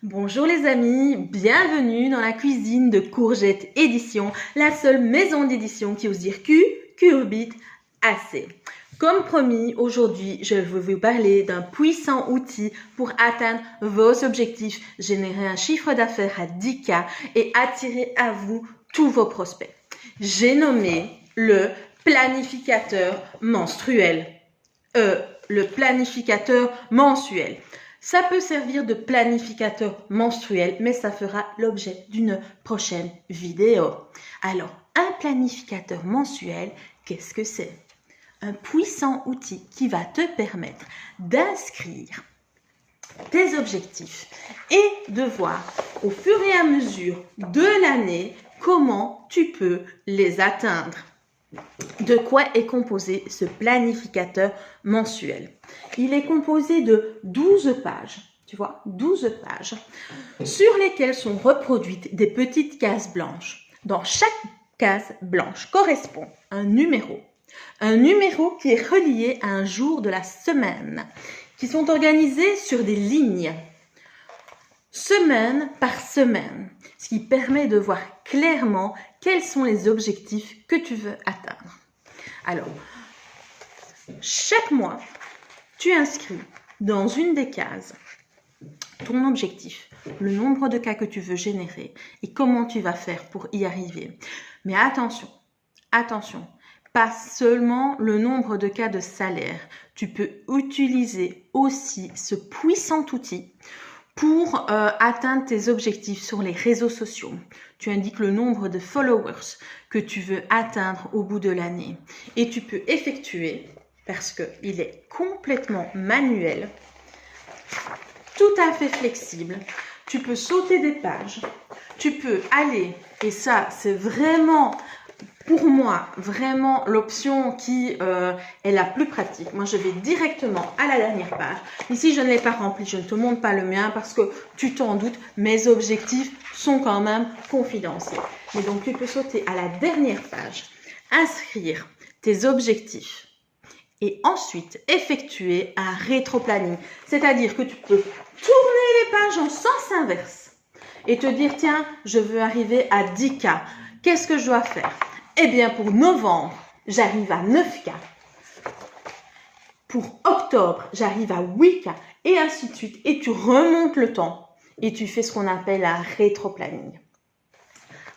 Bonjour les amis, bienvenue dans la cuisine de Courgette Édition, la seule maison d'édition qui ose dire Q, Curbit, AC. Comme promis, aujourd'hui, je vais vous parler d'un puissant outil pour atteindre vos objectifs, générer un chiffre d'affaires à 10K et attirer à vous tous vos prospects. J'ai nommé le planificateur menstruel. Le planificateur mensuel. Ça peut servir de planificateur menstruel, mais ça fera l'objet d'une prochaine vidéo. Alors, un planificateur mensuel, qu'est-ce que c'est? Un puissant outil qui va te permettre d'inscrire tes objectifs et de voir au fur et à mesure de l'année comment tu peux les atteindre. De quoi est composé ce planificateur mensuel? Il est composé de 12 pages, tu vois, 12 pages, sur lesquelles sont reproduites des petites cases blanches. Dans chaque case blanche correspond un numéro qui est relié à un jour de la semaine, qui sont organisés sur des lignes, semaine par semaine, ce qui permet de voir clairement quels sont les objectifs que tu veux atteindre. Alors, chaque mois, tu inscris dans une des cases ton objectif, le nombre de cas que tu veux générer et comment tu vas faire pour y arriver. Mais attention, pas seulement le nombre de cas de salaire. Tu peux utiliser aussi ce puissant outil pour atteindre tes objectifs sur les réseaux sociaux. Tu indiques le nombre de followers que tu veux atteindre au bout de l'année. Et tu peux effectuer, parce qu'il est complètement manuel, tout à fait flexible. Tu peux sauter des pages. Tu peux aller, et ça c'est vraiment, pour moi, vraiment l'option qui est la plus pratique. Moi, je vais directement à la dernière page. Ici, je ne l'ai pas rempli. Je ne te montre pas le mien parce que tu t'en doutes, mes objectifs sont quand même confidentiels. Mais donc, tu peux sauter à la dernière page, inscrire tes objectifs et ensuite effectuer un rétro-planning. C'est-à-dire que tu peux tourner les pages en sens inverse et te dire, tiens, je veux arriver à 10K. Qu'est-ce que je dois faire? Eh bien, pour novembre, j'arrive à 9K. Pour octobre, j'arrive à 8K. Et ainsi de suite. Et tu remontes le temps. Et tu fais ce qu'on appelle un rétro-planning.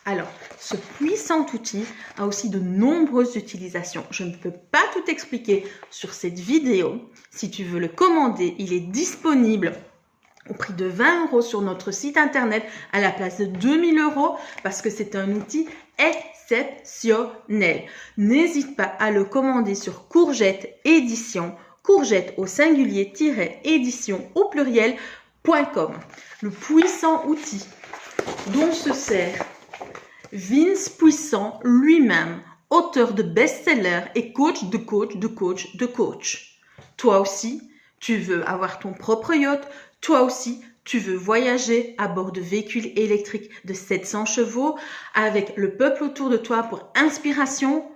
Alors, ce puissant outil a aussi de nombreuses utilisations. Je ne peux pas tout expliquer sur cette vidéo. Si tu veux le commander, il est disponible au prix de 20 € sur notre site internet à la place de 2000 € parce que c'est un outil exceptionnel. N'hésite pas à le commander sur Courgette Édition, Courgette au singulier édition au pluriel.com. Le puissant outil dont se sert Vince Puissant lui-même, auteur de best-seller et coach de coach de coach de coach. Toi aussi, tu veux avoir ton propre yacht. Toi aussi, tu veux voyager à bord de véhicules électriques de 700 chevaux avec le peuple autour de toi pour inspiration?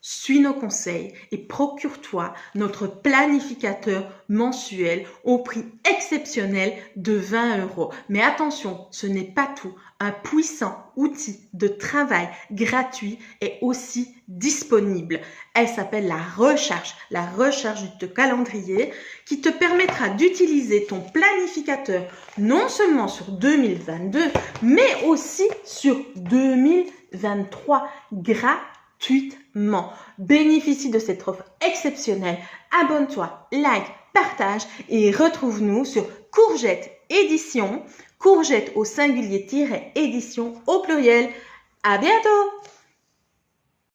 Suis nos conseils et procure-toi notre planificateur mensuel au prix exceptionnel de 20 €. Mais attention, ce n'est pas tout. Un puissant outil de travail gratuit est aussi disponible. Elle s'appelle la recharge de calendrier qui te permettra d'utiliser ton planificateur non seulement sur 2022, mais aussi sur 2023 gratuitement. Bénéficie de cette offre exceptionnelle. Abonne-toi, like, partage et retrouve-nous sur Courgette Édition, Courgette au singulier édition au pluriel. À bientôt!